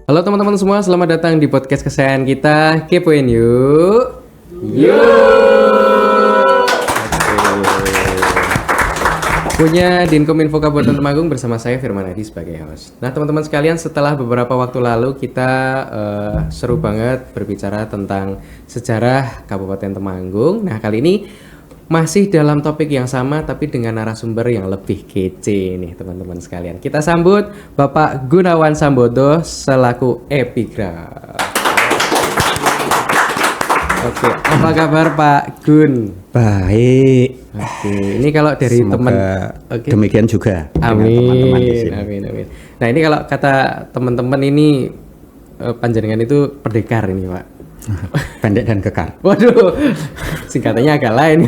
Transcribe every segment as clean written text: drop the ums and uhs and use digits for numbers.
Halo teman-teman semua, selamat datang di podcast kesayangan kita, Kepoin Yuk. Punya Dinkominfo Kabupaten Temanggung bersama saya Firman Adi sebagai host. Nah teman-teman sekalian, setelah beberapa waktu lalu kita seru banget berbicara tentang sejarah Kabupaten Temanggung. Nah kali ini masih dalam topik yang sama tapi dengan narasumber yang lebih kece nih teman-teman sekalian. Kita sambut Bapak Gunawan Sambodo selaku Epigraf. Oke, apa kabar Pak Gun? Baik. Oke, ini kalau dari teman demikian juga amin, dengan teman-teman di sini. amin. Nah ini kalau kata teman-teman ini panjenengan itu pendekar ini Pak. Pendek dan kekar. Waduh, singkatannya agak lain.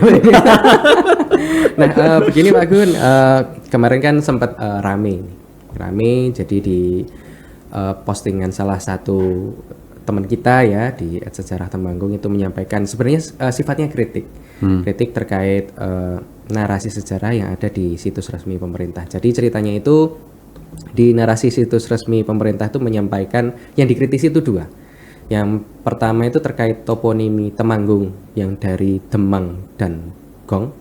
Nah, begini Pak Gun, kemarin kan sempat rame, jadi di postingan salah satu teman kita ya di @sejarah Temanggung itu menyampaikan sebenarnya sifatnya kritik terkait narasi sejarah yang ada di situs resmi pemerintah. Jadi ceritanya itu di narasi situs resmi pemerintah itu menyampaikan yang dikritisi itu dua. Yang pertama itu terkait toponimi Temanggung yang dari Demang dan Gong,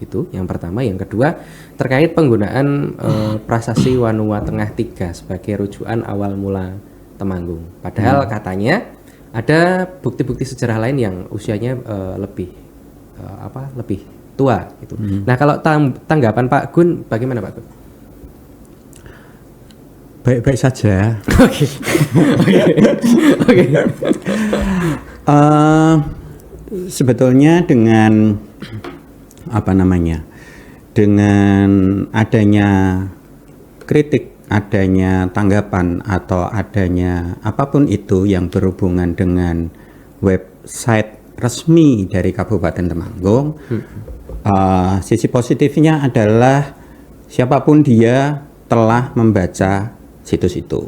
itu yang pertama. Yang kedua terkait penggunaan prasasti Wanua Tengah 3 sebagai rujukan awal mula Temanggung. Padahal katanya ada bukti-bukti sejarah lain yang usianya lebih tua gitu. Nah kalau tanggapan Pak Gun bagaimana Pak Gun? Baik-baik saja. Oke. Sebetulnya dengan dengan adanya kritik, adanya tanggapan atau adanya apapun itu yang berhubungan dengan website resmi dari Kabupaten Temanggung, sisi positifnya adalah siapapun dia telah membaca situs itu.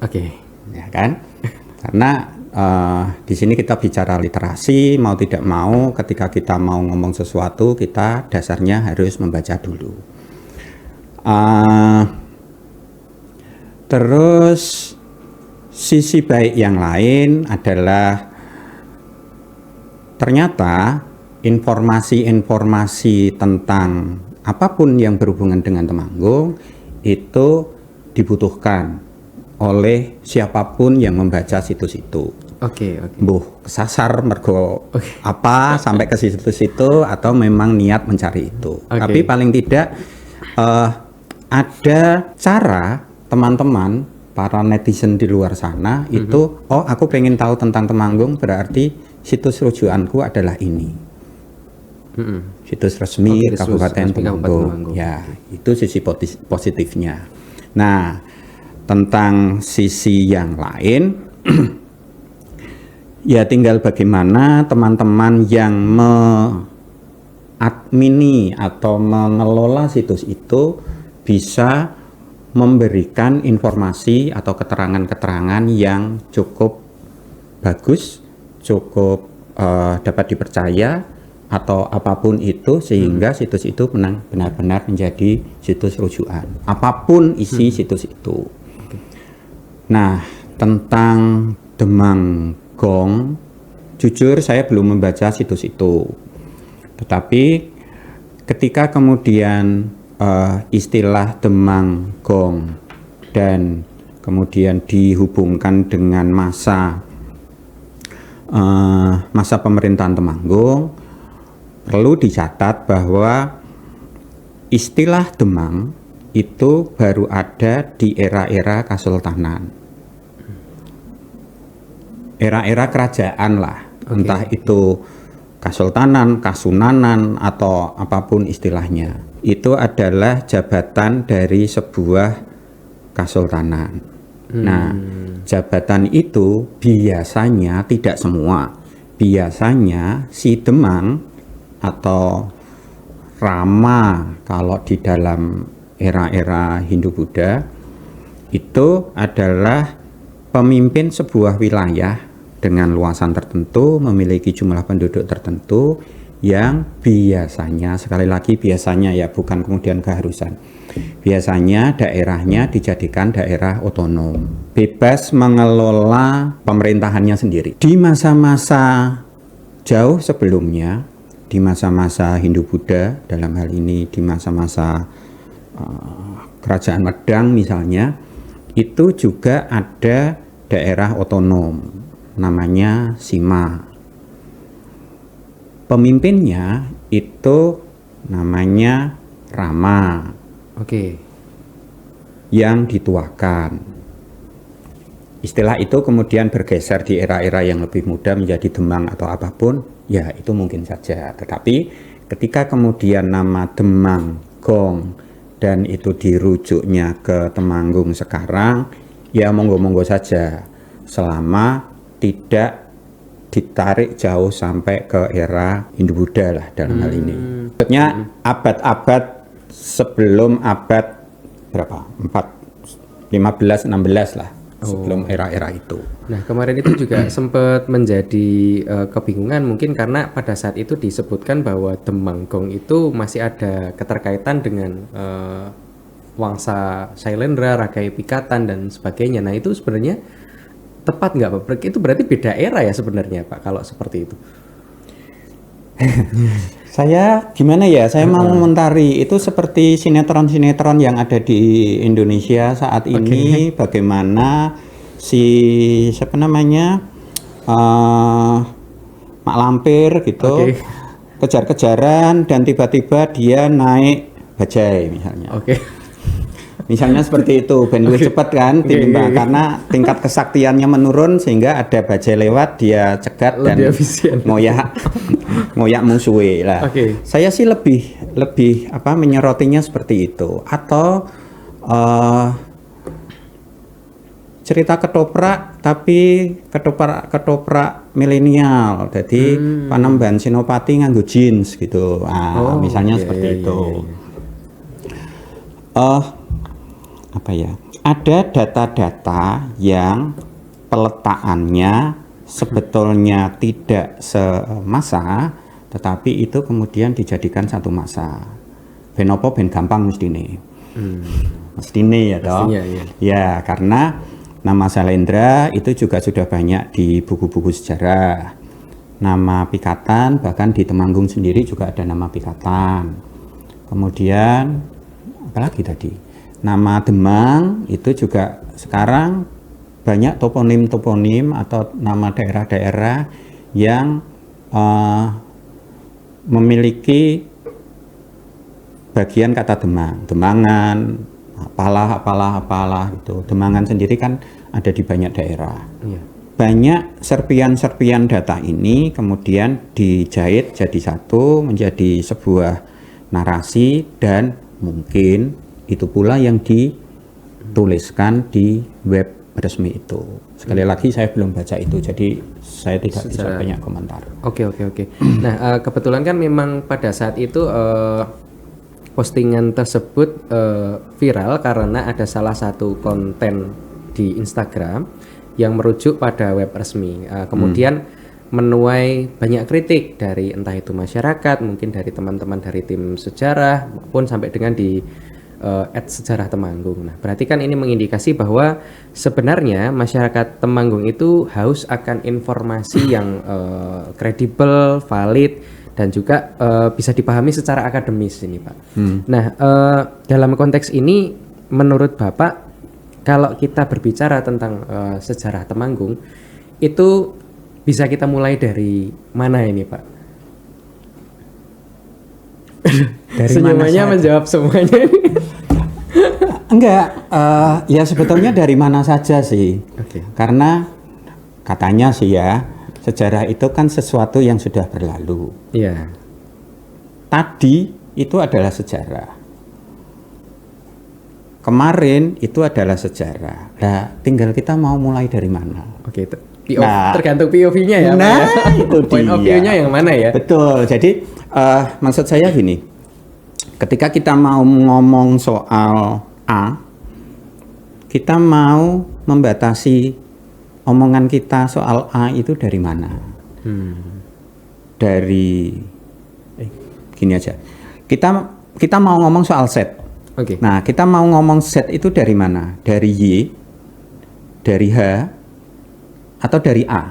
Oke. Ya kan? Karena di sini kita bicara literasi, mau tidak mau ketika kita mau ngomong sesuatu kita dasarnya harus membaca dulu. Terus sisi baik yang lain adalah ternyata informasi-informasi tentang apapun yang berhubungan dengan Temanggung itu dibutuhkan oleh siapapun yang membaca situs itu. Oke. Buh, kesasar mergo apa sampai ke situs itu atau memang niat mencari itu. Tapi paling tidak ada cara teman-teman para netizen di luar sana itu aku pengen tahu tentang Temanggung, berarti situs rujukanku adalah ini. Situs resmi Kabupaten Temanggung. Ya, itu sisi positifnya. Nah, tentang sisi yang lain ya tinggal bagaimana teman-teman yang mengadmini atau mengelola situs itu bisa memberikan informasi atau keterangan-keterangan yang cukup bagus, cukup dapat dipercaya atau apapun itu sehingga situs itu benar-benar menjadi situs rujukan apapun isi situs itu. Nah, tentang Demang Gong, jujur saya belum membaca situs itu, tetapi ketika kemudian istilah Demang Gong dan kemudian dihubungkan dengan masa pemerintahan Temanggung, perlu dicatat bahwa istilah Demang itu baru ada di era-era Kesultanan, era-era kerajaan lah, entah itu Kesultanan, Kasunanan atau apapun istilahnya. Itu adalah jabatan dari sebuah kesultanan. Nah, jabatan itu biasanya, tidak semua, biasanya si Demang atau Rama kalau di dalam era-era Hindu-Buddha itu adalah pemimpin sebuah wilayah dengan luasan tertentu, memiliki jumlah penduduk tertentu yang biasanya, sekali lagi biasanya ya, bukan kemudian keharusan, biasanya daerahnya dijadikan daerah otonom, bebas mengelola pemerintahannya sendiri. Di masa-masa jauh sebelumnya, di masa-masa Hindu-Buddha, dalam hal ini di masa-masa Kerajaan Medang misalnya, itu juga ada daerah otonom, namanya Sima. Pemimpinnya itu namanya Rama. Oke. Yang dituakan. Istilah itu kemudian bergeser di era-era yang lebih muda menjadi Demang atau apapun, ya itu mungkin saja. Tetapi ketika kemudian nama Demang Gong dan itu dirujuknya ke Temanggung sekarang, ya monggo-monggo saja, selama tidak ditarik jauh sampai ke era Hindu-Buddha lah dalam hal ini. Maksudnya abad-abad sebelum abad berapa? 15, 16 lah. Sebelum era-era itu. Nah, kemarin itu juga sempat menjadi kebingungan mungkin karena pada saat itu disebutkan bahwa Temanggung itu masih ada keterkaitan dengan Wangsa Sailendra, Rakai Pikatan dan sebagainya. Nah, itu sebenarnya tepat nggak Pak? Itu berarti beda era ya sebenarnya Pak kalau seperti itu. Saya gimana ya, saya mau mengomentari itu seperti sinetron-sinetron yang ada di Indonesia saat ini, bagaimana si siapa namanya Mak Lampir gitu, kejar-kejaran dan tiba-tiba dia naik bajai misalnya. Misalnya seperti itu, ben luwih cepat kan tinimbang karena tingkat kesaktiannya menurun sehingga ada bajai lewat dia cegat dan ngoyak musuhe lah. Saya sih lebih apa menyerotinya seperti itu atau cerita ketoprak tapi ketoprak milenial. Jadi Panembahan Senopati nganggo jeans gitu. Misalnya seperti itu. Apa ya? Ada data-data yang peletakannya sebetulnya tidak semasa, tetapi itu kemudian dijadikan satu masa. Ben opo ben gampang mestine. Mestine ya toh. Ya, karena nama Sailendra itu juga sudah banyak di buku-buku sejarah. Nama Pikatan bahkan di Temanggung sendiri juga ada nama Pikatan. Kemudian apalagi tadi? Nama Demang itu juga sekarang banyak toponim-toponim atau nama daerah-daerah yang memiliki bagian kata Demang, Demangan, apalah gitu. Demangan sendiri kan ada di banyak daerah. Banyak serpian-serpian data ini kemudian dijahit jadi satu menjadi sebuah narasi dan mungkin itu pula yang dituliskan di web resmi itu. Sekali lagi saya belum baca itu, jadi saya tidak bisa banyak komentar. Oke. Nah, kebetulan kan memang pada saat itu postingan tersebut viral karena ada salah satu konten di Instagram yang merujuk pada web resmi. Kemudian menuai banyak kritik dari entah itu masyarakat, mungkin dari teman-teman dari tim sejarah, maupun sampai dengan di @sejarah Temanggung. Nah, berarti kan ini mengindikasi bahwa sebenarnya masyarakat Temanggung itu haus akan informasi yang kredibel, valid, dan juga bisa dipahami secara akademis ini, Pak. Nah, dalam konteks ini, menurut Bapak, kalau kita berbicara tentang sejarah Temanggung, itu bisa kita mulai dari mana ini, Pak? Dari semuanya menjawab semuanya ini. Enggak, ya sebetulnya dari mana saja sih. Karena katanya sih ya, sejarah itu kan sesuatu yang sudah berlalu. Tadi itu adalah sejarah. Kemarin itu adalah sejarah. Nah, tinggal kita mau mulai dari mana. Tergantung POV-nya ya. Itu point of view-nya yang mana ya? Betul. Jadi maksud saya gini, ketika kita mau ngomong soal A, kita mau membatasi omongan kita soal A itu dari mana? Dari gini aja. Kita mau ngomong soal Z. Oke. Nah, kita mau ngomong Z itu dari mana? Dari Y, dari H, atau dari A?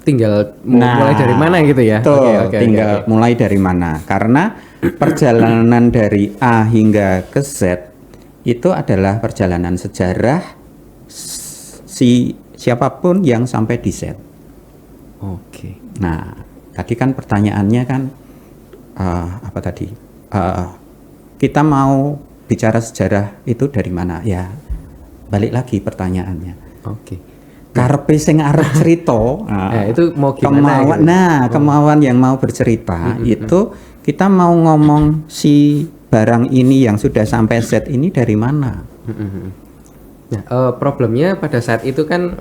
Tinggal mulai dari mana gitu ya? Tuh, Oke. tinggal mulai dari mana? Karena perjalanan dari A hingga ke Z itu adalah perjalanan sejarah si siapapun yang sampai di Z. Oke. Nah, tadi kan pertanyaannya kan apa tadi? Kita mau bicara sejarah itu dari mana? Ya, balik lagi pertanyaannya. Oke. Karepe sing arep cerita, itu mau gimana? kemauan, kemauan yang mau bercerita itu kita mau ngomong si barang ini yang sudah sampai Z ini dari mana? Nah, problemnya pada saat itu kan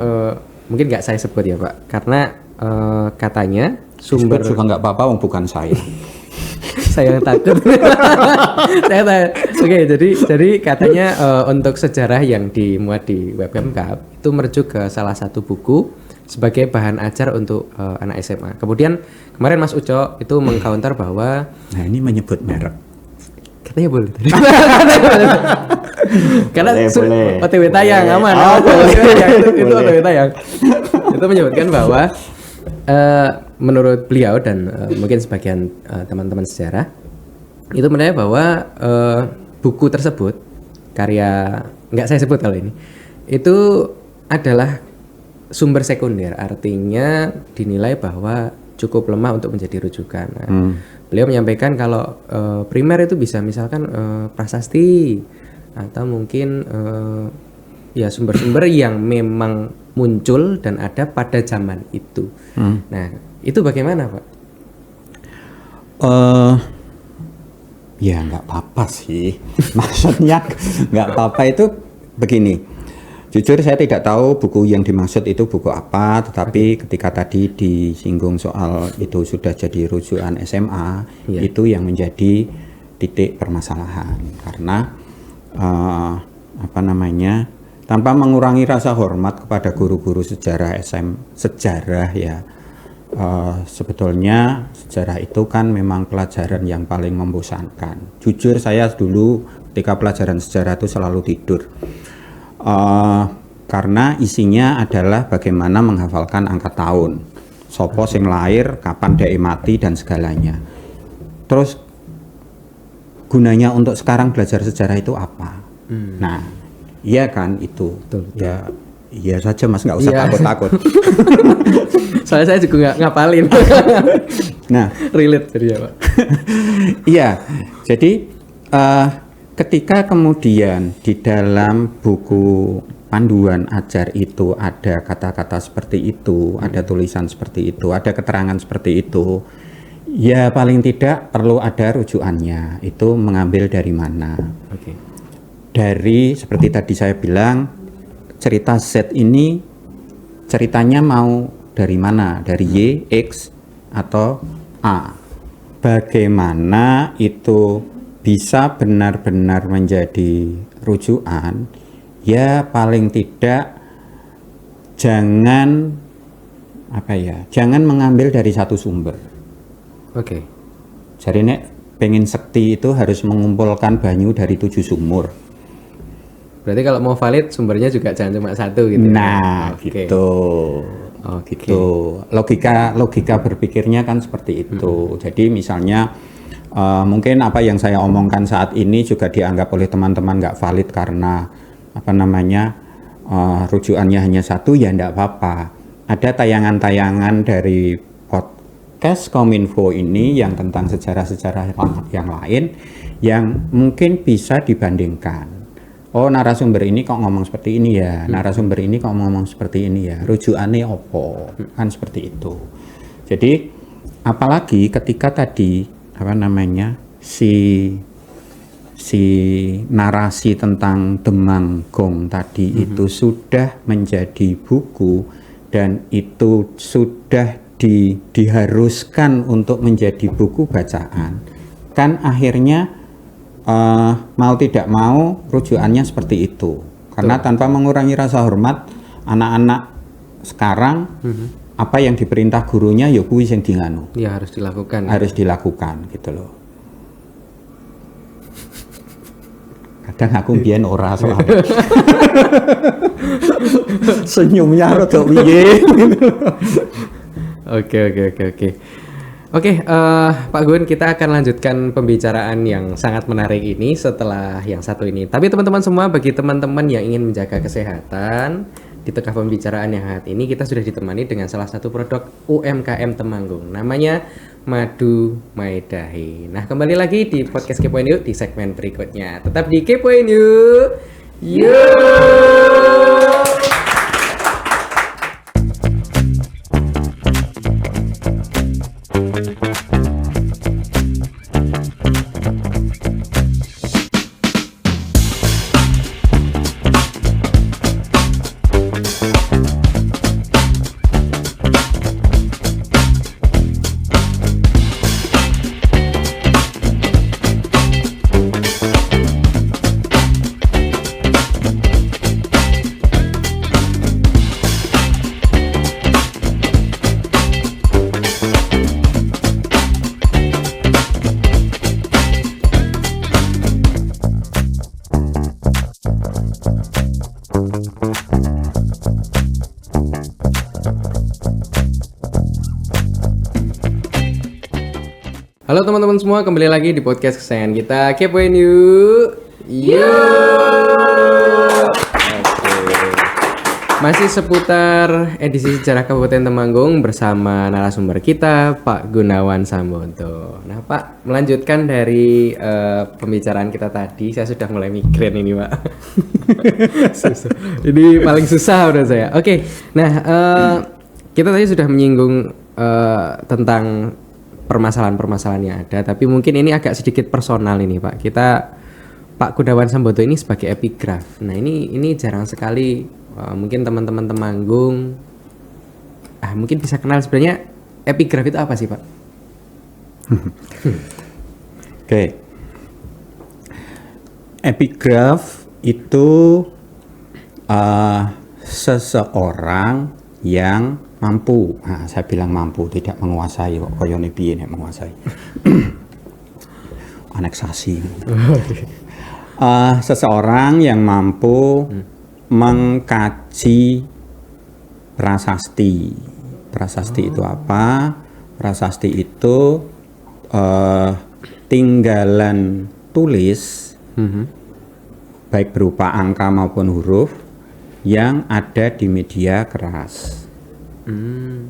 mungkin nggak saya sebut ya Pak, karena katanya sumber Disebut juga nggak apa-apa, wong bukan saya. saya yang takut. Oke, jadi katanya untuk sejarah yang dimuat di Web Pemkab itu merujuk ke salah satu buku sebagai bahan ajar untuk anak SMA. Kemudian kemarin Mas Uco itu mengcounter bahwa Nah, ini menyebut merek. katanya boleh. Karena Boleh. OTW tayang aman. Itu OTW tayang. Itu menyebutkan bahwa menurut beliau dan mungkin sebagian teman-teman sejarah itu menilai bahwa buku tersebut karya nggak saya sebut kali ini itu adalah sumber sekunder, artinya dinilai bahwa cukup lemah untuk menjadi rujukan. Nah, beliau menyampaikan kalau primer itu bisa misalkan prasasti atau mungkin ya sumber-sumber yang memang muncul dan ada pada zaman itu. Nah, itu bagaimana, Pak? Ya nggak apa-apa sih. Maksudnya nggak apa-apa itu begini. Jujur saya tidak tahu buku yang dimaksud itu buku apa, tetapi ketika tadi disinggung soal itu sudah jadi rujukan SMA, itu yang menjadi titik permasalahan. Karena apa namanya, tanpa mengurangi rasa hormat kepada guru-guru sejarah sejarah ya, sebetulnya sejarah itu kan memang pelajaran yang paling membosankan. Jujur saya dulu ketika pelajaran sejarah itu selalu tidur. Karena isinya adalah bagaimana menghafalkan angka tahun, sopo sing lahir, kapan dia mati dan segalanya. Terus gunanya untuk sekarang belajar sejarah itu apa? Nah, iya kan itu. Betul. Ya, iya saja Mas, nggak usah takut-takut. Soalnya saya juga nggak ngapalin. Nah, relate jadi ya Pak. iya, jadi ketika kemudian di dalam buku panduan ajar itu ada kata-kata seperti itu, ada tulisan seperti itu, ada keterangan seperti itu, ya paling tidak perlu ada rujukannya. Itu mengambil dari mana? Oke. Dari seperti tadi saya bilang, cerita Z ini ceritanya mau dari mana? Dari Y, X, atau A? Bagaimana itu bisa benar-benar menjadi rujukan? Ya paling tidak jangan jangan mengambil dari satu sumber. Oke. Jadi nek pengen sekti itu harus mengumpulkan banyu dari 7 sumur. Berarti kalau mau valid sumbernya juga jangan cuma satu gitu. Nah, gitu. Gitu. Logika berpikirnya kan seperti itu. Jadi misalnya mungkin apa yang saya omongkan saat ini juga dianggap oleh teman-teman nggak valid karena apa namanya rujukannya hanya satu, ya enggak apa-apa. Ada tayangan-tayangan dari podcast Kominfo ini yang tentang sejarah-sejarah yang lain yang mungkin bisa dibandingkan. Oh, narasumber ini kok ngomong seperti ini ya, narasumber ini kok ngomong seperti ini ya, rujukannya opo, kan seperti itu. Jadi apalagi ketika tadi apa namanya si narasi tentang Demanggong tadi itu sudah menjadi buku dan itu sudah diharuskan untuk menjadi buku bacaan, kan akhirnya mau tidak mau rujukannya seperti itu. Karena tanpa mengurangi rasa hormat anak-anak sekarang, apa yang diperintah gurunya ya kuwi sing dinganu. Ya harus dilakukan. Harus dilakukan gitu loh. kadang aku biyen ora soalnya. Senyumnya rada piye. Oke. Oke, Pak Gun, kita akan lanjutkan pembicaraan yang sangat menarik ini setelah yang satu ini. Tapi teman-teman semua, bagi teman-teman yang ingin menjaga kesehatan, di tengah pembicaraan yang hangat ini kita sudah ditemani dengan salah satu produk UMKM Temanggung. Namanya Madu Maidahe. Nah, kembali lagi di podcast Kepoin Yuk di segmen berikutnya. Tetap di Kepoin Yuk. Yuk! Halo teman-teman semua, kembali lagi di podcast kesayangan kita, Kepoin Yuk. Masih seputar edisi sejarah Kabupaten Temanggung bersama narasumber kita, Pak Gunawan Sambodo. Nah, Pak, melanjutkan dari pembicaraan kita tadi, saya sudah mulai migrain ini, Pak. Ini paling susah menurut saya. Oke, nah kita tadi sudah menyinggung tentang permasalahan-permasalahan yang ada, tapi mungkin ini agak sedikit personal ini, Pak. Pak Gunawan Sambodo ini sebagai epigraf. Nah, ini jarang sekali mungkin teman-teman Temanggung mungkin bisa kenal sebenarnya epigraf itu apa sih, Pak? Oke. Epigraf itu seseorang yang mampu, saya bilang mampu, tidak menguasai, kok koyone piye nek menguasai. Aneksasi. Seseorang yang mampu mengkaji prasasti. Prasasti itu apa? Prasasti itu tinggalan tulis, baik berupa angka maupun huruf yang ada di media keras.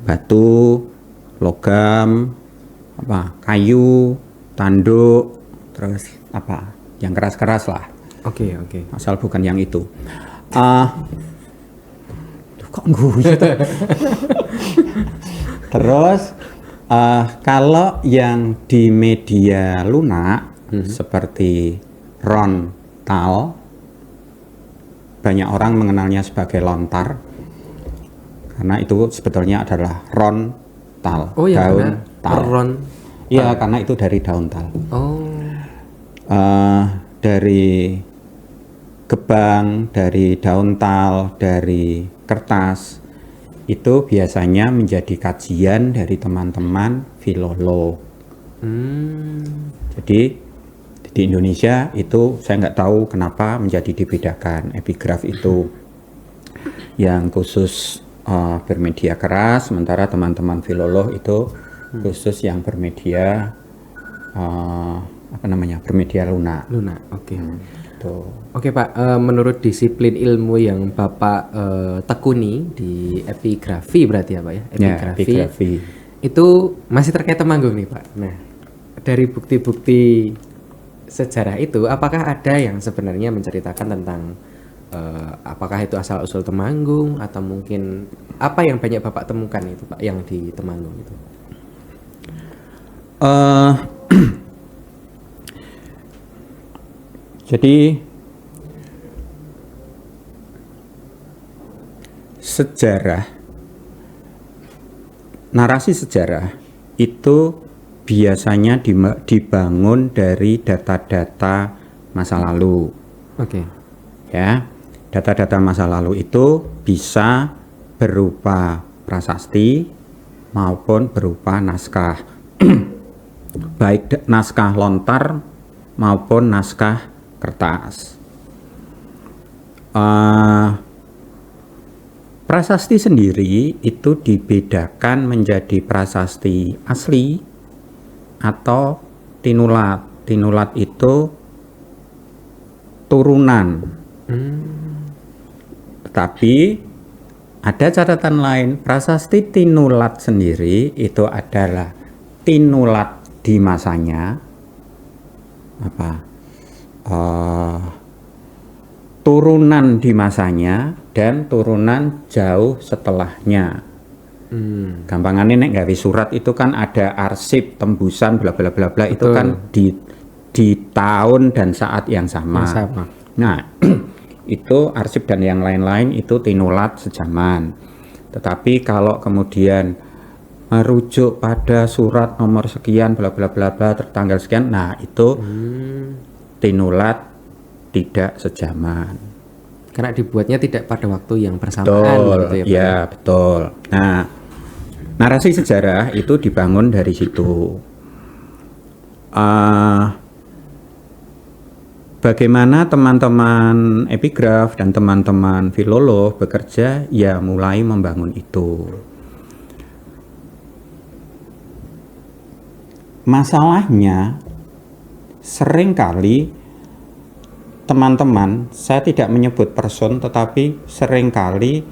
Batu, logam, kayu, tanduk, terus yang keras-keras lah. Oke. Asal bukan yang itu. Kok guyu? Terus kalau yang di media lunak seperti rontal, banyak orang mengenalnya sebagai lontar. Karena itu sebetulnya adalah rontal, daun tal. Iya, karena itu dari daun tal. Dari gebang, dari daun tal, dari kertas, itu biasanya menjadi kajian dari teman-teman filolog. Jadi di Indonesia itu saya nggak tahu kenapa menjadi dibedakan. Epigraf itu yang khusus bermedia keras, sementara teman-teman filolog itu khusus yang bermedia bermedia lunak. Oke. Oke, Pak, menurut disiplin ilmu yang Bapak tekuni di epigrafi berarti ya, Pak ya? Epigrafi. Itu masih terkait Temanggung nih, Pak. Nah, dari bukti-bukti sejarah itu apakah ada yang sebenarnya menceritakan tentang apakah itu asal usul Temanggung atau mungkin apa yang banyak Bapak temukan itu, Pak, yang di Temanggung itu? Jadi narasi sejarah itu biasanya dibangun dari data-data masa lalu. Oke. Ya, data-data masa lalu itu bisa berupa prasasti maupun berupa naskah, baik naskah lontar maupun naskah kertas. Prasasti sendiri itu dibedakan menjadi prasasti asli atau tinulat. Tinulat itu turunan. Tetapi ada catatan lain, prasasti tinulat sendiri itu adalah tinulat di masanya, turunan di masanya dan turunan jauh setelahnya. Gampangannya nek gawe surat itu kan ada arsip tembusan bla bla bla bla, itu kan di tahun dan saat yang sama. Nah, itu arsip dan yang lain-lain itu tinulat sejaman. Tetapi kalau kemudian merujuk pada surat nomor sekian bla bla bla bla tertanggal sekian, nah itu tinulat tidak sejaman. Karena dibuatnya tidak pada waktu yang bersamaan. Betul, gitu ya, ya betul. Nah, narasi sejarah itu dibangun dari situ. Bagaimana teman-teman epigraf dan teman-teman filolog bekerja, ya mulai membangun itu. Masalahnya seringkali teman-teman, saya tidak menyebut person, tetapi seringkali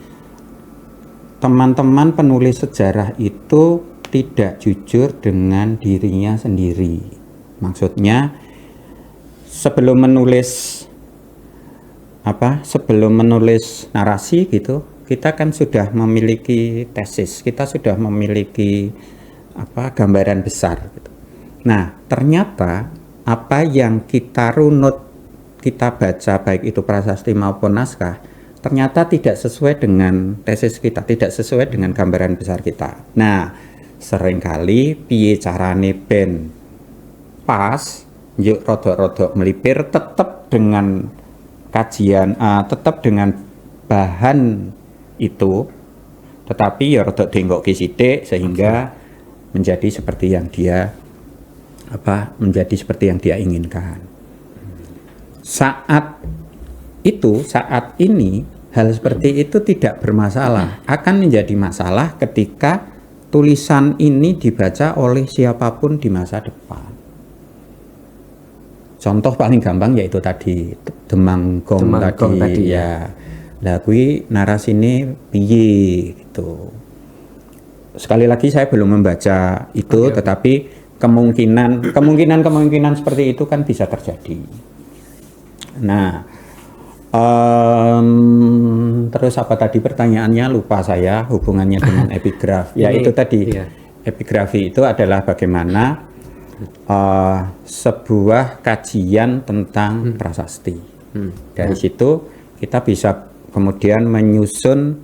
teman-teman penulis sejarah itu tidak jujur dengan dirinya sendiri. Maksudnya sebelum menulis narasi gitu, kita kan sudah memiliki tesis, kita sudah memiliki gambaran besar gitu. Nah, ternyata apa yang kita runut, kita baca baik itu prasasti maupun naskah, ternyata tidak sesuai dengan tesis kita, tidak sesuai dengan gambaran besar kita. Nah, seringkali piye carane ben pas, yuk rodok-rodok melipir, tetap dengan kajian, tetap dengan bahan itu, tetapi ya rodok denggoki sithik sehingga menjadi seperti yang dia inginkan. Saat ini hal seperti itu tidak bermasalah. Akan menjadi masalah ketika tulisan ini dibaca oleh siapapun di masa depan. Contoh paling gampang yaitu tadi Demanggong tadi ya. Lah kuwi narasine piye gitu. Sekali lagi saya belum membaca itu, tetapi kemungkinan seperti itu kan bisa terjadi. Nah, terus apa tadi pertanyaannya, lupa saya, hubungannya dengan epigraf. Ya itu tadi, epigrafi itu adalah bagaimana sebuah kajian tentang prasasti. Dari situ kita bisa kemudian menyusun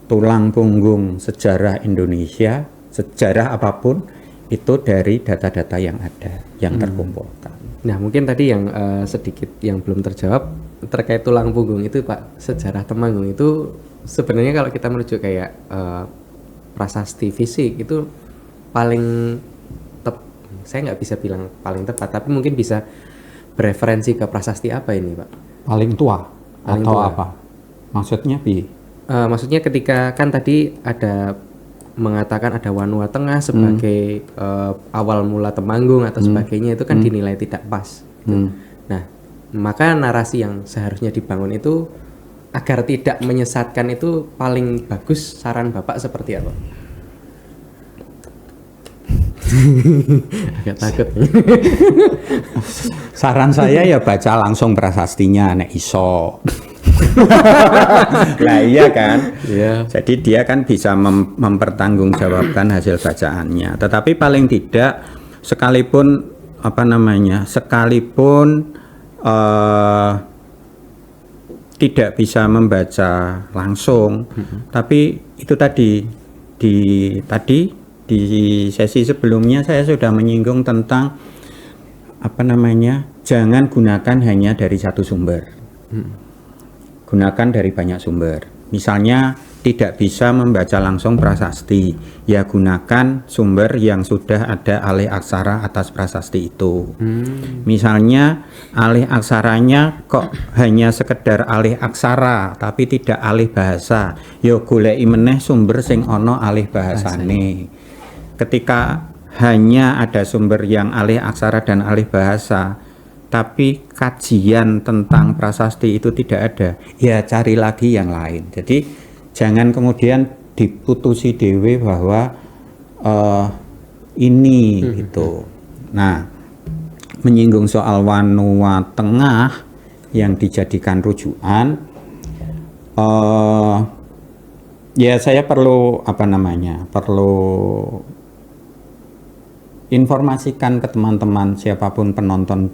tulang punggung sejarah Indonesia, sejarah apapun itu dari data-data yang ada, yang terkumpulkan. Nah, mungkin tadi yang sedikit yang belum terjawab terkait tulang punggung itu, Pak, sejarah Temanggung itu sebenarnya kalau kita merujuk kayak prasasti fisik itu saya nggak bisa bilang paling tepat, tapi mungkin bisa bereferensi ke prasasti apa ini, Pak? Paling tua atau apa? Maksudnya bi? Maksudnya ketika kan tadi ada mengatakan ada Wanua Tengah sebagai awal mula Temanggung atau sebagainya, itu kan dinilai tidak pas. Nah, maka narasi yang seharusnya dibangun itu agar tidak menyesatkan itu paling bagus, saran Bapak seperti apa? Agak takut. Saran saya ya baca langsung prasastinya nek iso. Nah iya kan, jadi dia kan bisa mempertanggungjawabkan hasil bacaannya. Tetapi paling tidak sekalipun tidak bisa membaca langsung, tapi itu tadi di sesi sebelumnya saya sudah menyinggung tentang jangan gunakan hanya dari satu sumber. Gunakan dari banyak sumber. Misalnya tidak bisa membaca langsung prasasti, ya gunakan sumber yang sudah ada alih aksara atas prasasti itu. Misalnya alih aksaranya kok hanya sekedar alih aksara tapi tidak alih bahasa, yo goleki meneh sumber sing ono alih bahasane. Ketika hanya ada sumber yang alih aksara dan alih bahasa tapi kajian tentang prasasti itu tidak ada, ya cari lagi yang lain. Jadi jangan kemudian diputusi dewe bahwa ini gitu. Nah, menyinggung soal Wanua Tengah yang dijadikan rujukan, ya saya perlu perlu informasikan ke teman-teman siapapun penonton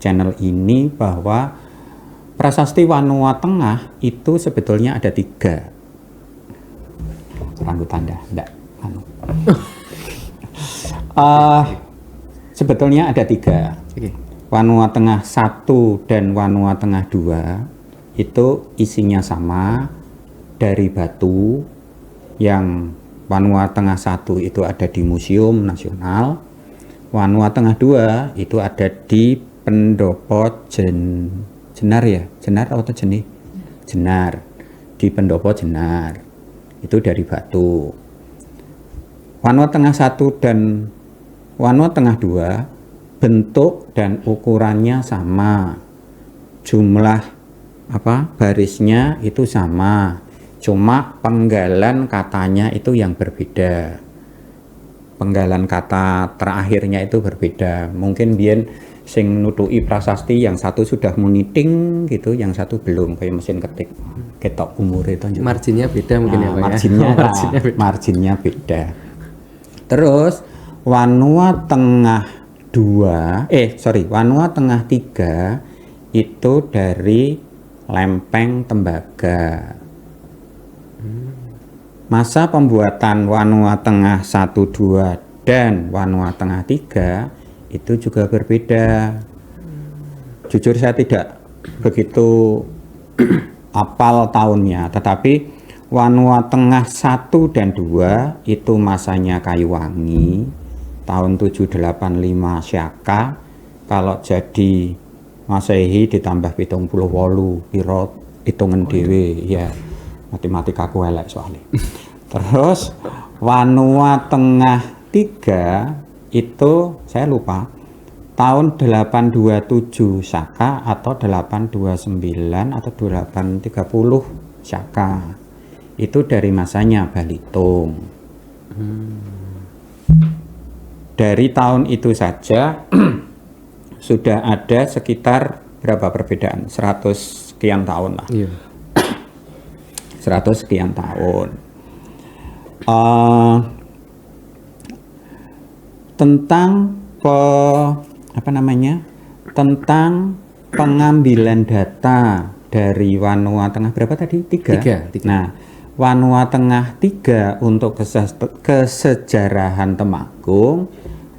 channel ini bahwa prasasti Wanua Tengah itu sebetulnya ada 3. Rambut Anda, enggak. Sebetulnya ada 3. Okay. Wanua Tengah 1 dan Wanua Tengah 2 itu isinya sama, dari batu. Yang Wanua Tengah 1 itu ada di Museum Nasional. Wanua Tengah 2 itu ada di Pendopo Jenar ya, Jenar atau Jenih? Jenar, di Pendopo Jenar, itu dari batu. Wanua Tengah 1 dan Wanua Tengah 2 bentuk dan ukurannya sama, jumlah barisnya itu sama, cuma penggalan katanya itu yang berbeda. Penggalan kata terakhirnya itu berbeda. Mungkin biyen sing nutuki prasasti yang satu sudah muniting gitu, yang satu belum, kayak mesin ketik ketok umure itu. Marginnya beda mungkin ya Pak. Marginnya beda. Terus Wanua Tengah 3 itu dari Lempeng Tembaga. Masa pembuatan Wanua Tengah 1, 2 dan Wanua Tengah 3 itu juga berbeda. Jujur saya tidak begitu apal tahunnya, tetapi Wanua Tengah 1 dan 2 itu masanya Kayuwangi tahun 785 Syaka. Kalau jadi Masehi ditambah 78 piro hitungan dhewe ya, matematika aku elek soalnya. Terus Wanua Tengah 3 itu saya lupa tahun 827 Syaka atau 829 atau 830 Syaka. Itu dari masanya Balitung. Dari tahun itu saja sudah ada sekitar berapa perbedaan? 100 sekian tahun lah. Iya. 100 sekian tahun. Tentang tentang pengambilan data dari Wanua Tengah berapa tadi? 3. Nah, Wanua Tengah 3 untuk kesejarahan Temanggung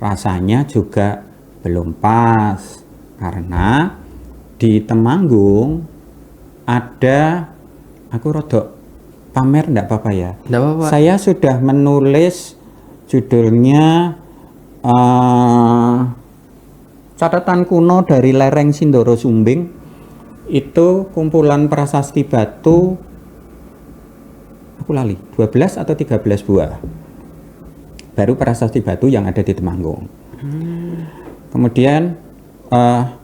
rasanya juga belum pas, karena di Temanggung ada, aku rodok pamer enggak apa-apa ya? Enggak apa-apa. Saya sudah menulis judulnya catatan kuno dari lereng Sindoro Sumbing. Itu kumpulan prasasti batu, aku lali, 12 atau 13 buah baru prasasti batu yang ada di Temanggung. Kemudian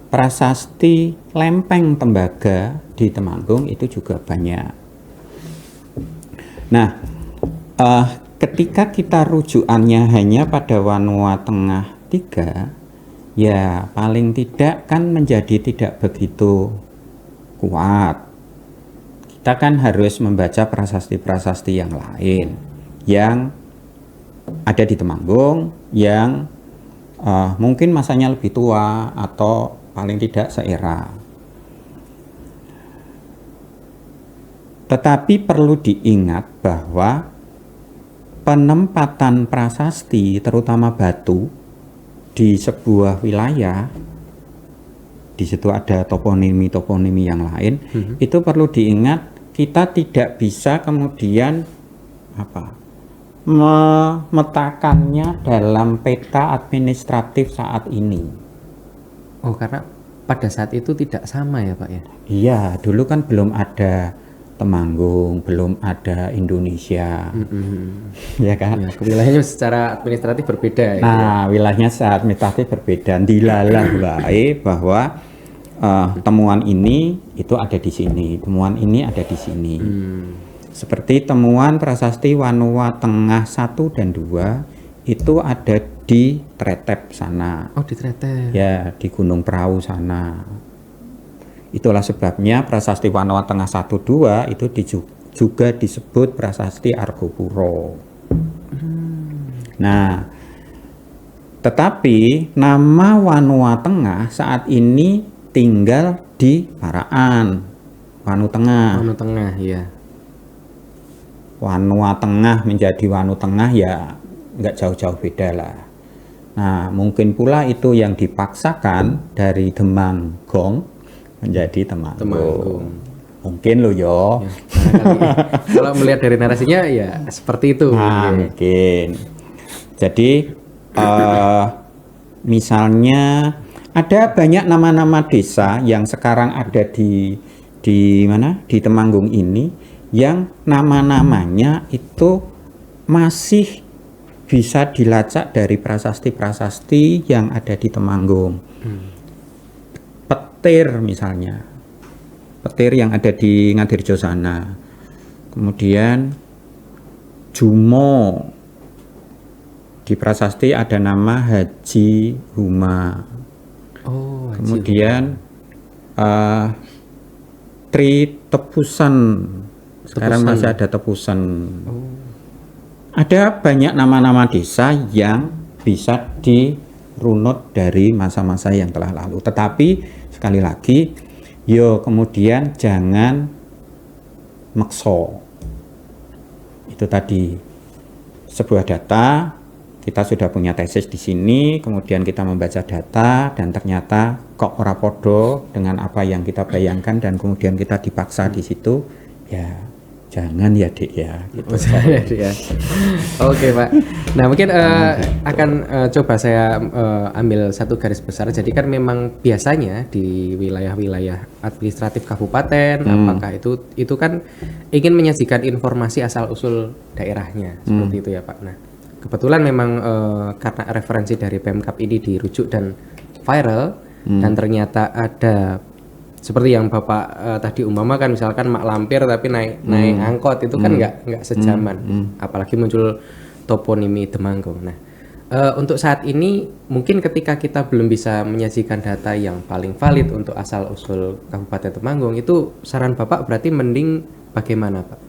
prasasti Lempeng Tembaga di Temanggung itu juga banyak. Nah, ketika kita rujukannya hanya pada Wanua Tengah 3, ya paling tidak kan menjadi tidak begitu kuat. Kita kan harus membaca prasasti-prasasti yang lain yang ada di Temanggung, yang mungkin masanya lebih tua atau paling tidak seera. Tetapi perlu diingat bahwa penempatan prasasti, terutama batu, di sebuah wilayah, di situ ada toponimi yang lain, itu perlu diingat kita tidak bisa kemudian memetakannya dalam peta administratif saat ini. Oh, karena pada saat itu tidak sama ya Pak ya? Iya, dulu kan belum ada Temanggung, belum ada Indonesia, ya kan? Ya, wilayahnya secara administratif berbeda. Nah, wilayahnya secara administratif berbeda. Dilalah wae bahwa temuan ini itu ada di sini, temuan ini ada di sini. Seperti temuan prasasti Wanua Tengah 1 dan 2 itu ada di Tretep sana. Oh, di Tretep. Ya, di Gunung Prau sana. Itulah sebabnya prasasti Wanua Tengah 1 2 itu juga disebut prasasti Argopuro. Nah, tetapi nama Wanua Tengah saat ini tinggal di Paraan, Wanu Tengah. Wanu Tengah, ya. Wanua Tengah menjadi Wanu Tengah ya nggak jauh-jauh beda lah. Nah, mungkin pula itu yang dipaksakan dari Temanggong menjadi Temanggung. Mungkin lo yo. Ya, kalau melihat dari narasinya ya seperti itu. Nah, mungkin. Jadi misalnya ada banyak nama-nama desa yang sekarang ada di mana? Di Temanggung ini yang nama-namanya itu masih bisa dilacak dari prasasti-prasasti yang ada di Temanggung. Petir misalnya, petir yang ada di Ngadirjo sana. Kemudian Jumo, di prasasti ada nama Haji Huma. Oh, Haji kemudian Tri Tepusan, sekarang masih ada Tepusan. Ada banyak nama-nama desa yang bisa dirunut dari masa-masa yang telah lalu. Tetapi sekali lagi, yo kemudian jangan makso. Itu tadi sebuah data, kita sudah punya tesis di sini, kemudian kita membaca data dan ternyata kok ora podo dengan apa yang kita bayangkan dan kemudian kita dipaksa di situ, ya jangan ya Dik ya. Gitu. Ya. Oke Pak. Nah mungkin akan coba saya ambil satu garis besar. Jadi kan memang biasanya di wilayah-wilayah administratif kabupaten, apakah itu kan ingin menyajikan informasi asal usul daerahnya seperti itu ya Pak. Nah kebetulan memang karena referensi dari Pemkab ini dirujuk dan viral dan ternyata ada seperti yang Bapak tadi umpamakan misalkan mak lampir tapi naik angkot itu kan nggak sejaman, apalagi muncul toponimi Temanggung. Nah untuk saat ini mungkin ketika kita belum bisa menyajikan data yang paling valid untuk asal usul Kabupaten Temanggung, itu saran Bapak berarti mending bagaimana Pak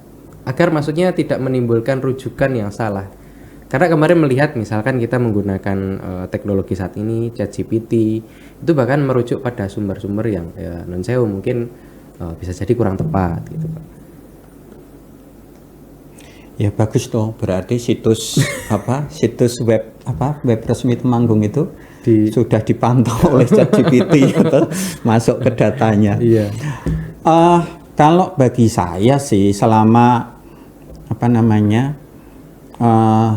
agar maksudnya tidak menimbulkan rujukan yang salah. Karena kemarin melihat misalkan kita menggunakan teknologi saat ini ChatGPT itu bahkan merujuk pada sumber-sumber yang ya, non sewu mungkin bisa jadi kurang tepat gitu Pak. Ya bagus toh, berarti situs situs web web resmi Temanggung itu sudah dipantau oleh ChatGPT gitu, masuk ke datanya. Iya. Kalau bagi saya sih selama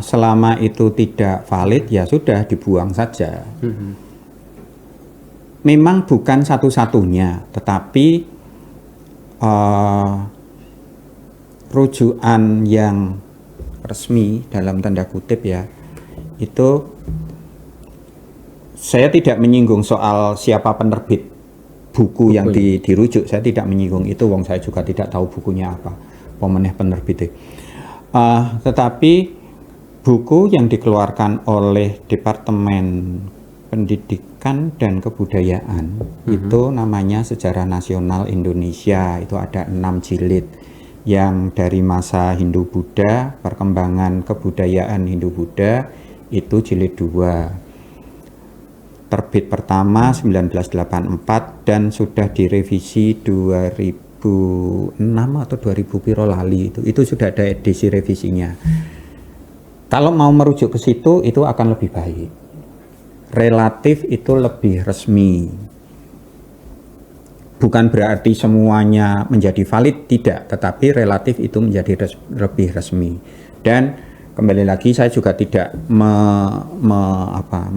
selama itu tidak valid ya sudah dibuang saja. Memang bukan satu-satunya, tetapi rujukan yang resmi dalam tanda kutip ya, itu saya tidak menyinggung soal siapa penerbit buku yang dirujuk, saya tidak menyinggung itu, wong saya juga tidak tahu bukunya apa, pemeneh penerbitnya. Tetapi buku yang dikeluarkan oleh Departemen Pendidikan dan Kebudayaan itu namanya Sejarah Nasional Indonesia, itu ada 6 jilid yang dari masa Hindu-Buddha, perkembangan kebudayaan Hindu-Buddha itu jilid 2. Terbit pertama 1984 dan sudah direvisi 2006 atau 2000 piro lali, itu sudah ada edisi revisinya. Kalau mau merujuk ke situ itu akan lebih baik, relatif itu lebih resmi. bukan berarti semuanya menjadi valid, tidak, tetapi relatif itu menjadi lebih resmi. Dan kembali lagi saya juga tidak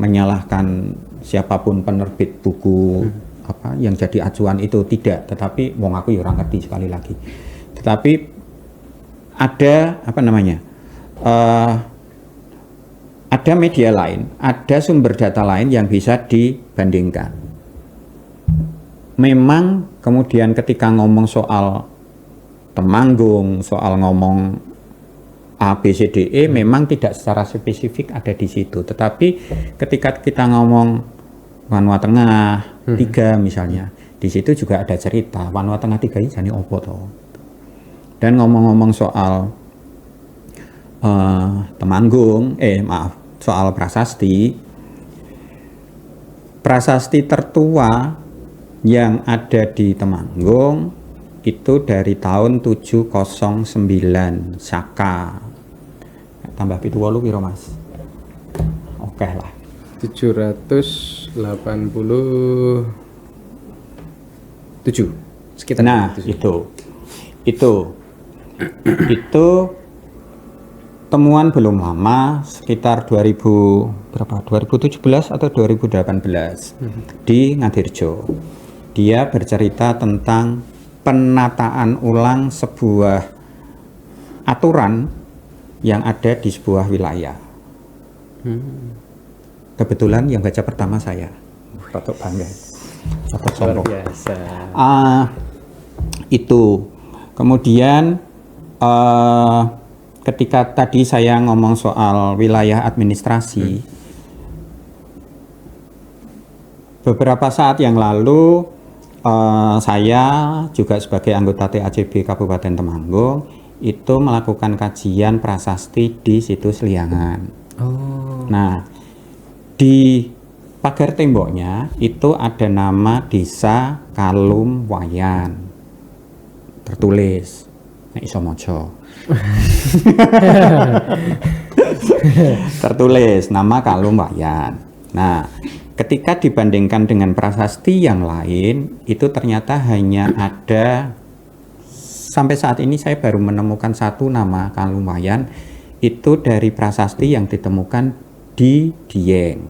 menyalahkan siapapun penerbit buku yang jadi acuan itu, tidak, tetapi wong aku ya ora ngerti sekali lagi. Tetapi ada ada media lain, ada sumber data lain yang bisa dibandingkan. Memang kemudian ketika ngomong soal Temanggung, soal ngomong A, B, C, D, E, memang tidak secara spesifik ada di situ. Tetapi ketika kita ngomong Wanua Tengah 3 misalnya, di situ juga ada cerita Wanua Tengah 3 ini jadi opo toh. Dan ngomong-ngomong soal Temanggung, soal prasasti tertua yang ada di Temanggung itu dari tahun 709 Saka. Tambah pitu 8 piro Mas? Oke lah. 787 sekitar. Nah, 7. itu temuan belum lama, sekitar 2017 atau 2018 di Ngadirjo. Dia bercerita tentang penataan ulang sebuah aturan yang ada di sebuah wilayah. Kebetulan yang baca pertama saya, rotok bangga, rotok sombong. Luar biasa. Itu kemudian ketika tadi saya ngomong soal wilayah administrasi, beberapa saat yang lalu saya juga sebagai anggota TACB Kabupaten Temanggung itu melakukan kajian prasasti di situs Liangan. Nah, di pagar temboknya itu ada nama Desa Kalum Wayan tertulis. Nek iso maca. Tertulis nama Kalum Wayan. Nah, ketika dibandingkan dengan prasasti yang lain, itu ternyata hanya ada, sampai saat ini saya baru menemukan satu nama Kalum Wayan, itu dari prasasti yang ditemukan di Dieng.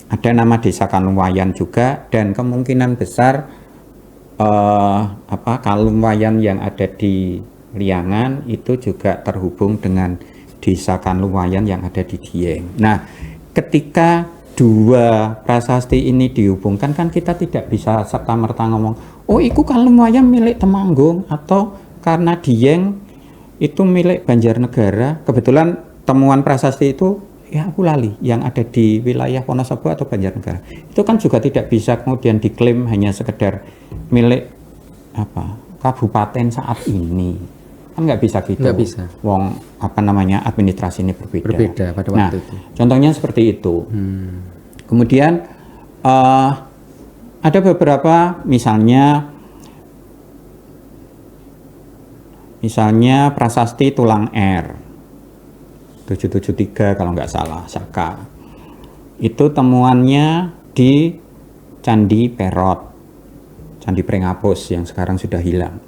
Ada nama Desa Kalum Wayan juga, dan kemungkinan besar Kalum Wayan yang ada di Liangan itu juga terhubung dengan Desa Kalum Wayan yang ada di Dieng. Nah, ketika dua prasasti ini dihubungkan, kan kita tidak bisa serta-merta ngomong, oh iku Kalum Wayan milik Temanggung, atau karena Dieng itu milik Banjarnegara. Kebetulan temuan prasasti itu, ya aku lali, yang ada di wilayah Wonosobo atau Banjarnegara. Itu kan juga tidak bisa kemudian diklaim hanya sekedar milik kabupaten saat ini. Kan nggak bisa gitu. Nggak bisa. Wong administrasi ini berbeda. Berbeda pada waktu itu. Contohnya seperti itu. Kemudian ada beberapa misalnya prasasti Tulang R 773 kalau nggak salah, Saka. Itu temuannya di Candi Perot, Candi Prengapus yang sekarang sudah hilang.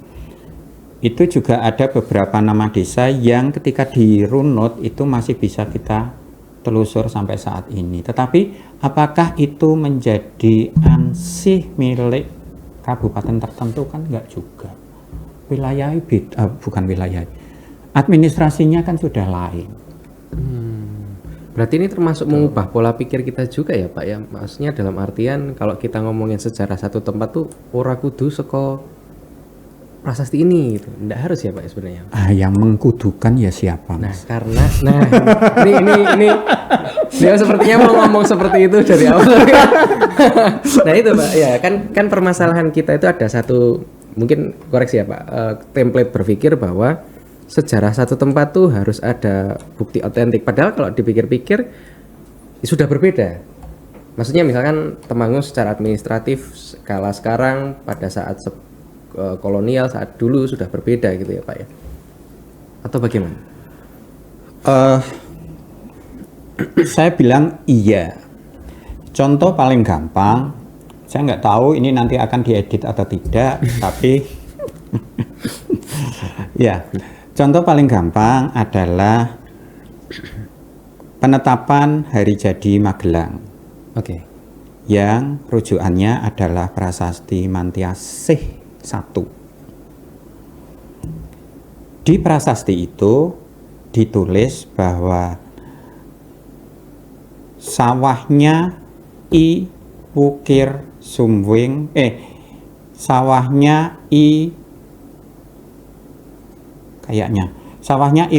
Itu juga ada beberapa nama desa yang ketika dirunut itu masih bisa kita telusur sampai saat ini. Tetapi apakah itu menjadi ansih milik kabupaten tertentu? Kan enggak juga. Wilayah bukan wilayah, administrasinya kan sudah lain. Berarti ini termasuk mengubah pola pikir kita juga ya Pak ya? Maksudnya dalam artian kalau kita ngomongin sejarah satu tempat tuh ora kudu saka prasasti ini gitu. Nggak harus ya Pak ya sebenarnya. Yang mengkudukan ya siapa? Nah, karena ini dia sepertinya mau ngomong seperti itu dari awal. Nah, itu Pak ya, kan permasalahan kita itu ada satu, mungkin koreksi ya Pak, template berpikir bahwa sejarah satu tempat tuh harus ada bukti otentik. Padahal kalau dipikir-pikir sudah berbeda. Maksudnya misalkan Temanggung secara administratif skala sekarang pada saat kolonial saat dulu sudah berbeda gitu ya Pak ya? Atau bagaimana? Saya bilang iya. Contoh paling gampang, Saya nggak tahu ini nanti akan diedit atau tidak, tapi ya, contoh paling gampang adalah penetapan hari jadi Magelang. Oke. Yang rujukannya adalah Prasasti Mantiasih 1. Di prasasti itu ditulis bahwa sawahnya I Wukir Sumbing sawahnya I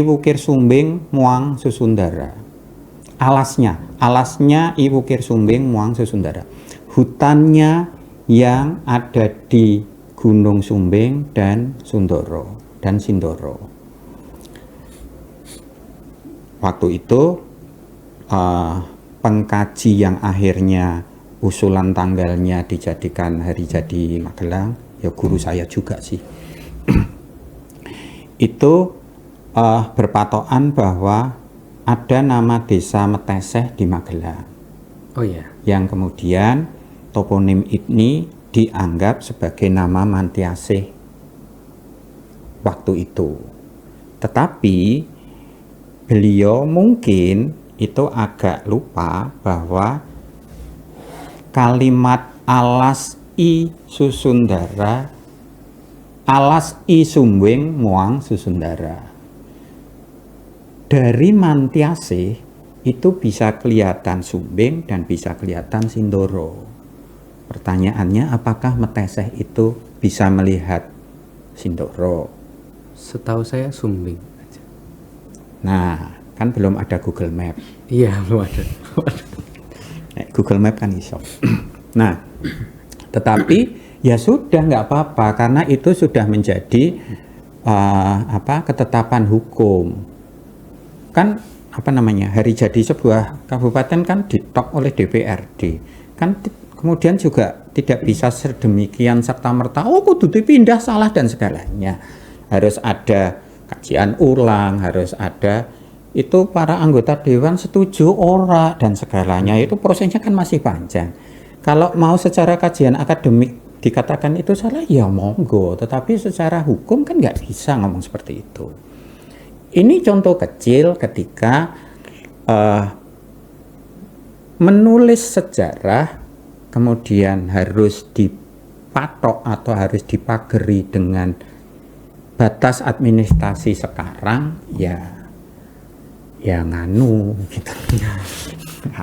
Wukir Sumbing Muang Susundara. Alasnya I Wukir Sumbing Muang Susundara. Hutannya yang ada di Gunung Sumbing dan Sindoro. Waktu itu pengkaji yang akhirnya usulan tanggalnya dijadikan hari jadi Magelang, ya guru saya juga sih. Itu berpatokan bahwa ada nama desa Meteseh di Magelang. Oh iya. Yang kemudian toponim ini dianggap sebagai nama Mantiasih waktu itu. Tetapi beliau mungkin itu agak lupa bahwa kalimat alas I Susundara, alas I Sumbing Muang Susundara. Dari Mantiasih itu bisa kelihatan Sumbing dan bisa kelihatan Sindoro. Pertanyaannya, apakah Meteseh itu bisa melihat Sindoro? Setahu saya Sumbing aja. Nah, kan belum ada Google Map. Iya, belum ada. Google Map kan iso. Nah, tetapi ya sudah nggak apa-apa karena itu sudah menjadi ketetapan hukum. Kan hari jadi sebuah kabupaten kan ditok oleh DPRD. Kan kemudian juga tidak bisa sedemikian serta-merta kudu dipindah salah dan segalanya. Harus ada kajian ulang, harus ada itu para anggota dewan setuju ora dan segalanya. Itu prosesnya kan masih panjang. Kalau mau secara kajian akademik dikatakan itu salah, ya monggo. Tetapi secara hukum kan nggak bisa ngomong seperti itu. Ini contoh kecil ketika menulis sejarah kemudian harus dipatok atau harus dipagari dengan batas administrasi sekarang, ya nganu gitu.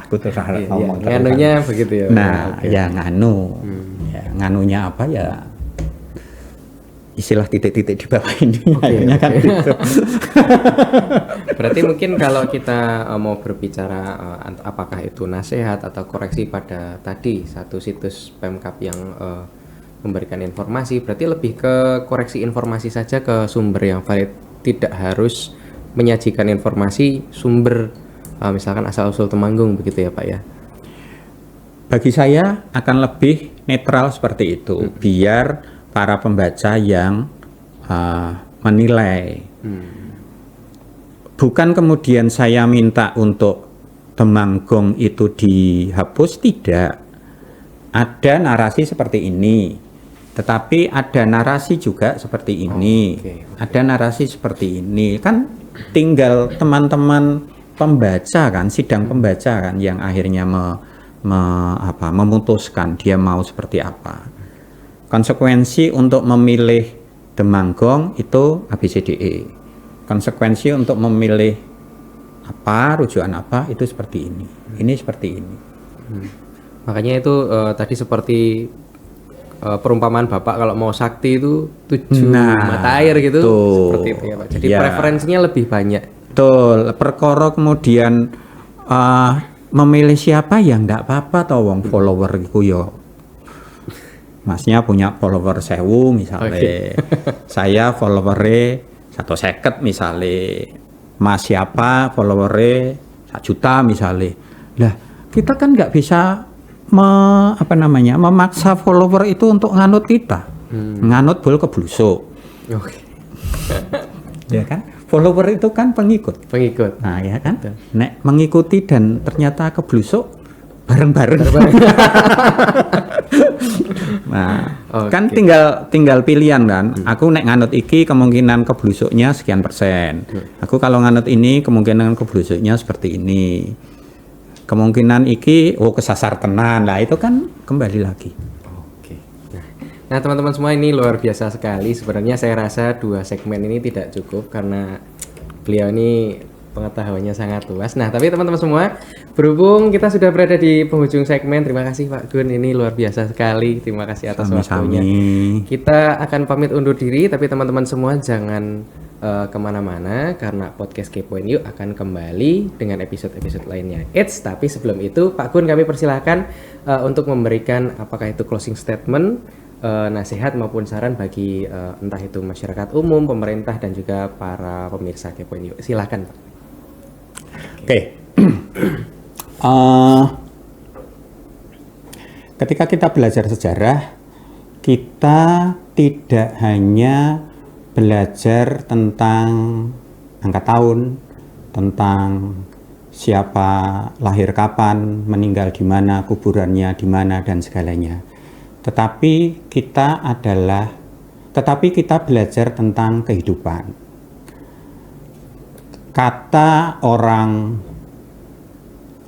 Aku terus ngomong nganunya begitu ya. Nah, okay. Ya nganu. Ya, nganunya apa ya? Istilah titik-titik di bawah ini. Akhirnya kan gitu. Berarti mungkin kalau kita mau berbicara apakah itu nasihat atau koreksi pada tadi satu situs Pemkab yang memberikan informasi, berarti lebih ke koreksi informasi saja ke sumber yang valid, tidak harus menyajikan informasi sumber misalkan asal-usul Temanggung begitu ya Pak ya. Bagi saya akan lebih netral seperti itu, biar para pembaca yang menilai. Bukan kemudian saya minta untuk Temanggung itu dihapus, tidak. Ada narasi seperti ini, tetapi ada narasi juga seperti ini. Ada narasi seperti ini. Kan tinggal teman-teman pembaca kan, sidang pembaca kan yang akhirnya memutuskan dia mau seperti apa. Konsekuensi untuk memilih Temanggung itu ABCDE. Konsekuensi untuk memilih rujukan apa itu seperti ini. Ini seperti ini. Makanya itu tadi seperti perumpamaan Bapak kalau mau sakti itu 7 mata air gitu. Seperti itu ya Pak. Jadi preferensinya lebih banyak. Betul. Perkara kemudian memilih siapa ya enggak apa-apa toh wong follower iku ya. Masnya punya follower 1000 misalnya, saya followernya 150 misalnya, Mas siapa followernya 1 juta misalnya. Lah kita kan nggak bisa memaksa follower itu untuk nganut kita, nganut bol keblusuk. Ya kan, follower itu kan pengikut. Nah ya kan, nek mengikuti dan ternyata keblusuk bareng-bareng. Nah, Oke. kan tinggal pilihan kan. Aku nek nganut iki kemungkinan keblusuknya sekian persen. Aku kalau nganut ini kemungkinan keblusuknya seperti ini. Kemungkinan iki kesasar tenan. Nah, itu kan kembali lagi. Oke. Nah, teman-teman semua, ini luar biasa sekali. Sebenarnya saya rasa 2 segmen ini tidak cukup karena beliau ini pengetahuannya sangat luas. Nah, tapi teman-teman semua, berhubung kita sudah berada di penghujung segmen, terima kasih Pak Gun, ini luar biasa sekali. Terima kasih atas waktunya. Kita akan pamit undur diri, tapi teman-teman semua jangan kemana-mana karena podcast Kepoin Yuk akan kembali dengan episode-episode lainnya. Tapi sebelum itu, Pak Gun, kami persilahkan untuk memberikan apakah itu closing statement, nasihat maupun saran bagi entah itu masyarakat umum, pemerintah dan juga para pemirsa Kepoin Yuk. Silakan, Pak. Oke. Ketika kita belajar sejarah, kita tidak hanya belajar tentang angka tahun, tentang siapa lahir kapan, meninggal di mana, kuburannya di mana dan segalanya. Tetapi kita belajar tentang kehidupan. Kata orang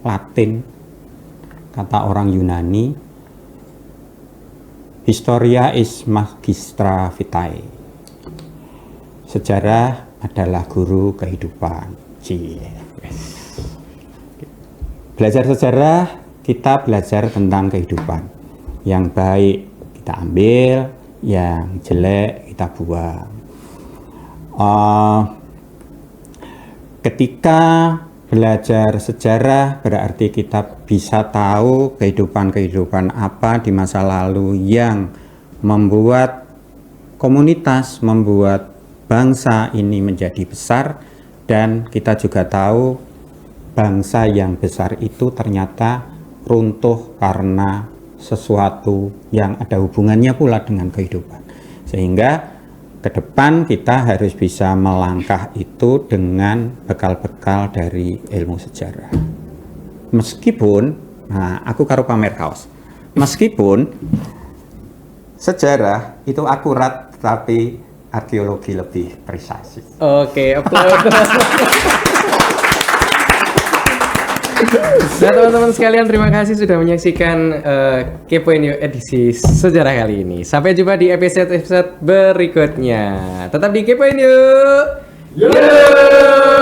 Latin, kata orang Yunani, historia is magistra vitae. Sejarah adalah guru kehidupan. Belajar sejarah, kita belajar tentang kehidupan. Yang baik kita ambil, yang jelek kita buang. Ketika belajar sejarah berarti kita bisa tahu kehidupan-kehidupan apa di masa lalu yang membuat komunitas, membuat bangsa ini menjadi besar, dan kita juga tahu bangsa yang besar itu ternyata runtuh karena sesuatu yang ada hubungannya pula dengan kehidupan. Sehingga ke depan kita harus bisa melangkah itu dengan bekal-bekal dari ilmu sejarah. Meskipun, aku karo pamer kaos. Meskipun sejarah itu akurat, tapi arkeologi lebih presisi. Oke, Nah, teman-teman sekalian, terima kasih sudah menyaksikan Kepoin Yuk edisi sejarah kali ini. Sampai jumpa di episode-episode berikutnya. Tetap di Kepoin Yuk. Yuk!